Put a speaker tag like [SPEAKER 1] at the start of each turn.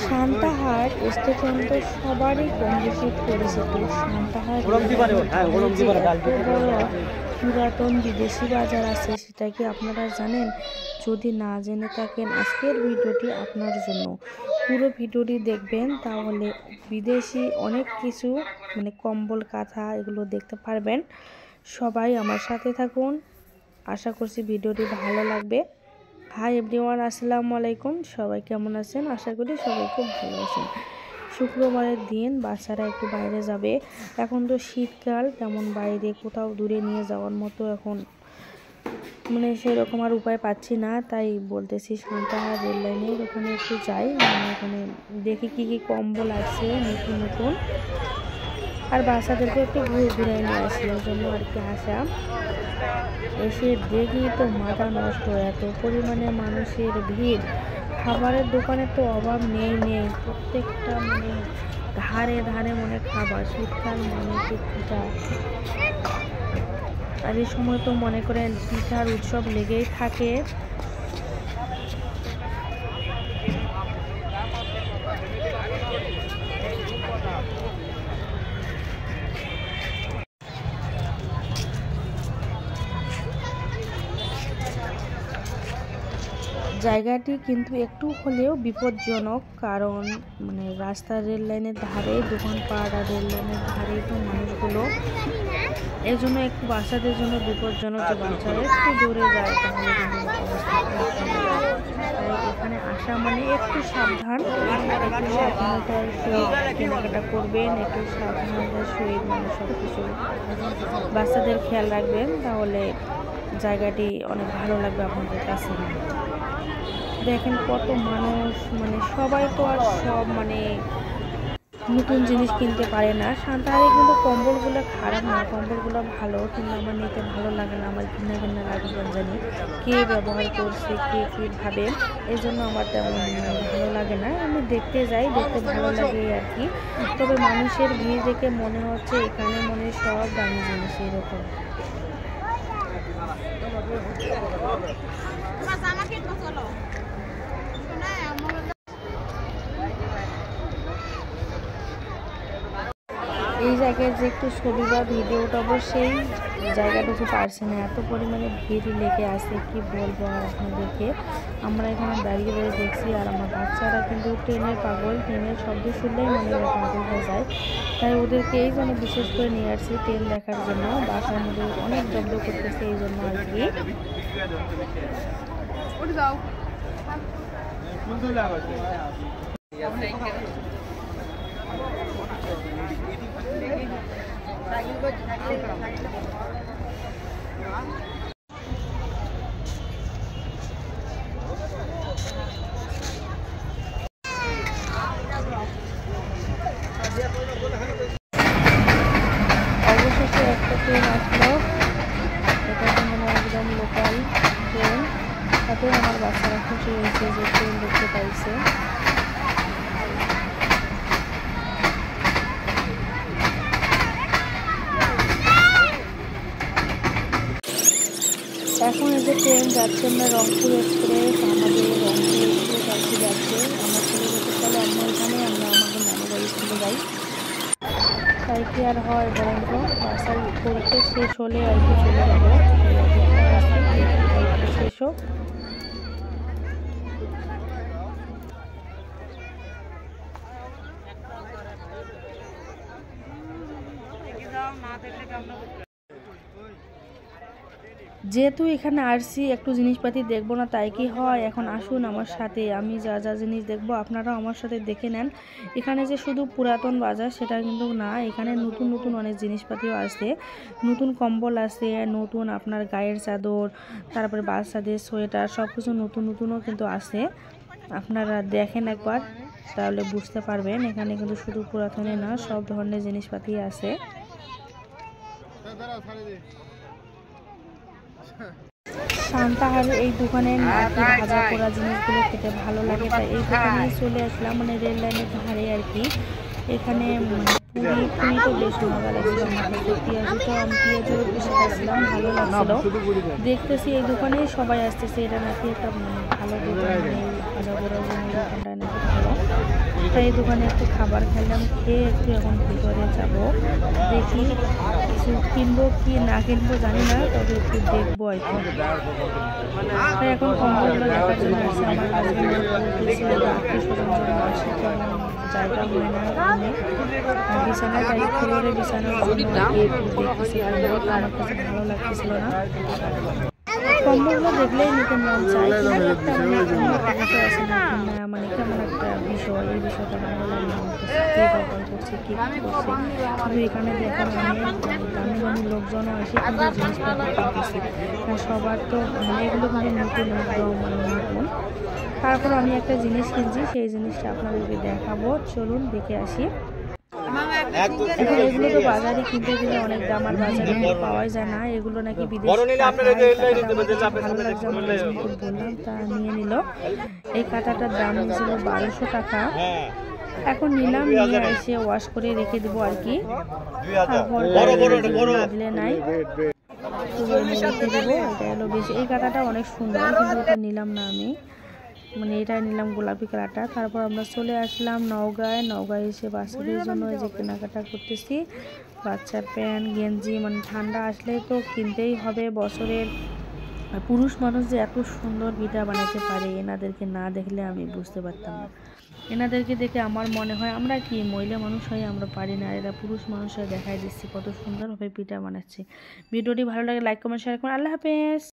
[SPEAKER 1] Santahar station তো সবারই কম বেশি পরিচিত। সান্তাহার পুরাতন বিদেশি বাজার আছে, সেটা কি আপনারা জানেন? যদি না জেনে থাকেন আজকের ভিডিওটি আপনার জন্য। পুরো ভিডিওটি দেখবেন, তাহলে বিদেশি অনেক কিছু মানে কম্বল কাঁথা এগুলো দেখতে পারবেন। সবাই আমার সাথে থাকুন, আশা করছি ভিডিওটি ভালো লাগবে। হাই এভরিওয়ান, আসসালামু আলাইকুম। সবাই কেমন আছেন? আশা করি সবাই খুব ভালো আছেন। শুক্রবারের দিন বাচ্চারা একটু বাইরে যাবে। এখন তো শীতকাল, তেমন বাইরে কোথাও দূরে নিয়ে যাওয়ার মতো এখন মানে সেরকম আর উপায় পাচ্ছি না, তাই বলতেছি সান্তাহার রেল লাইনের ওখানে একটু যাই। মানে ওখানে দেখি কি কি কম্বল আছে নতুন নতুন, আর বাচ্চাদেরকে একটু ঘুরে নিয়ে আসি, ওই জন্য আর কি আসা। এসে দেখি তো মাথা নষ্ট, এত পরিমাণে মানুষের ভিড়। খাবারের দোকানে তো অভাব নেই, প্রত্যেকটা মানে ধারে ধারে মনে খাবার। শীতকাল মানে পিঠা, আর এই সময় তো মনে করেন পিঠার উৎসব লেগেই থাকে। জায়গাটি কিন্তু একটু হলেও বিপজ্জনক, কারণ মানে রাস্তা রেল লাইনের ধারে দোকানপাট, আর রেল লাইনের ধারে তো মানুষগুলো, এর জন্য একটু বাচ্চাদের জন্য বিপজ্জনক। যে বাচ্চারা একটু দূরে যায় তাহলে কিন্তু এখানে আসা মানে একটু সাবধান, একটু সাবধানতার সহিত কেনাকাটা করবেন, একটু সাবধানতার সহিত মানে সব কিছু বাচ্চাদের খেয়াল রাখবেন, তাহলে জায়গাটি অনেক ভালো লাগবে আপনাদের কাছে। দেখেন কত মানুষ, মানে সবাই তো আর সব মানে নতুন জিনিস কিনতে পারে না। সান্তাহারে কিন্তু কম্বলগুলো খারাপ না, কম্বলগুলো ভালো, কিন্তু আমার নিতে ভালো লাগে না, আমার ঘৃণা লাগে। জানি কে ব্যবহার করছে, কে কীভাবে, এই জন্য আমার তেমন ভালো লাগে না। আমি দেখতে যাই, দেখতে ভালো লাগে আর কি। তবে মানুষের ভিড় দেখে মনে হচ্ছে এখানে মনে সব দামি জিনিস এরকম। এই জায়গায় যে একটু ছবি বা ভিডিও উঠাবো সেই জায়গাটুকু পারছি না, এত পরিমাণে ভিড় লেগে আছে, কি বলবো আর আপনাদেরকে। আমরা এখানে দাঁড়িয়ে দেখছি, আর আমার বাচ্চারা কিন্তু ট্রেনের পাগল, ট্রেনের শব্দ শুনলেই মনে হয় পাগল হয়ে যায়। তাই ওদেরকে এই জন্য বিশেষ করে নিয়ে আসছি ট্রেন দেখার জন্য। বাসার মধ্যে অনেক জব্দ করতেছে, এই জন্য আর কি। অবশেষে একটা ট্রেন আসলো, এটা মানে একদম লোকাল ট্রেন। তাতে আমার বাচ্চারা খুশি হয়েছে যে ট্রেন দেখতে পাইছে। এখন এই যে ট্রেন যাচ্ছে, আমরা রংপুর এক্সপ্রেস, আমাদের রংপুর এক্সপ্রেস আর কি যাচ্ছে। আমার ছেলে যেতে চলো আমরা এখানে, আমরা আমাদের নানু বাড়ি চলে যাই। তাই কি আর হয় বলেন তো, বাসার পরীক্ষা শেষ হলে আর কি চলে যাবো, শেষ হোক। যেহেতু এখানে আসছি একটু জিনিসপাতি দেখবো না তাই কি হয়? এখন আসুন আমার সাথে, আমি যা যা জিনিস দেখবো আপনারাও আমার সাথে দেখে নেন। এখানে যে শুধু পুরাতন বাজার সেটা কিন্তু না, এখানে নতুন নতুন অনেক জিনিসপাতিও আছে। নতুন কম্বল আছে, নতুন আপনার গায়ের চাদর, তারপরে বাচ্চাদের সোয়েটার, সব কিছু নতুন নতুনও কিন্তু আছে। আপনারা দেখেন একবার, তাহলে বুঝতে পারবেন। এখানে কিন্তু শুধু পুরাতনে না, সব ধরনের জিনিসপাতি আছে। সান্তাহারে এই দোকানের নাকি ভাজা পোড়া জিনিসগুলো খেতে ভালো লাগে, তাই এই দোকানে চলে আসলাম, মানে রেল লাইনের ধারে আর কি। এখানে পুরি তো বেশ মজা লাগছিল, পেঁয়াজও বেশি খাচ্ছিলাম, ভালো লাগছিল। দেখতেছি এই দোকানে সবাই আসতেছে, এটা নাকি একটা ভালো দোকান, ভাজা পোড়া জিনিস দোকানটা নাকি ভালো। তাই এই দোকানে একটু খাবার খেলাম, খেয়ে একটু এখন ভিতরে যাব, দেখি কিছু কিনবো কি না কিনবো জানি না, তবে একটু দেখবো আর কি। তাই এখন কম্বলগুলো দেখার জন্য আসছে। আমার হাজবেন্ডের আত্মীয় স্বজন জন্য আসে, তো জায়গা হয় না রুমে, বিছানায় তাই ফ্লোরে বিছানার জন্য একটু দেখতেছি। আমার কাছে ভালো লাগতেছিল না, কম্বলগুলো দেখলেই নিতে মন চায়, কিন্তু একটা বিষয় আছে না, মানে কেমন একটা বিষয়, এই বিষয়টা ভালো লাগে না আমার কাছে। কে ব্যবহার করছে, কে কী করছে, কিন্তু এখানে দেখেন অনেক দামি দামি লোকজনও আসে কিন্তু জিনিসপত্র কিনতেছে। সবার তো মানে এগুলো কিন্তু নতুন একদম মানে নতুন। তারপর আমি একটা জিনিস কিনছি, সেই জিনিসটা আপনাদেরকে দেখাবো, চলুন দেখে আসি। এখন এগুলো তো বাজারে কিনতে গেলে অনেক দাম, আর বাজারে পাওয়াই যায় না, এগুলো নাকি বিদেশি। ভালো লাগছে, বললাম, তা নিয়ে নিল। এই কাঁটাটার দাম ছিল 1200 টাকা। এখন নিলাম, নিয়ে এসে ওয়াশ করে রেখে দেবো আর কি, দিলে নাই রেখে দেবো। এটা হলো বেশি, এই কাঁটাটা অনেক সুন্দর, কিন্তু এটা নিলাম না আমি, মানে এটা নিলাম গোলাপি কালারটা। তারপর আমরা চলে আসলাম নওগাঁয় এসে বাচ্চাদের জন্য এই যে কেনাকাটা করতেছি, বাচ্চার প্যান্ট গেঞ্জি, মানে ঠান্ডা আসলে তো কিনতেই হবে। বছরের পুরুষ মানুষ যে এত সুন্দর পিঠা বানাতে পারে, এনাদেরকে না দেখলে আমি বুঝতে পারতাম না। এনাদেরকে দেখে আমার মনে হয় আমরা কি মহিলা মানুষ হয়ে আমরা পারি না, এরা পুরুষ মানুষ হয়ে দেখাই দিচ্ছি কত সুন্দরভাবে পিঠা বানাচ্ছে। ভিডিওটি ভালো লাগে লাইক কমেন্ট শেয়ার করুন। আল্লাহ হাফেজ।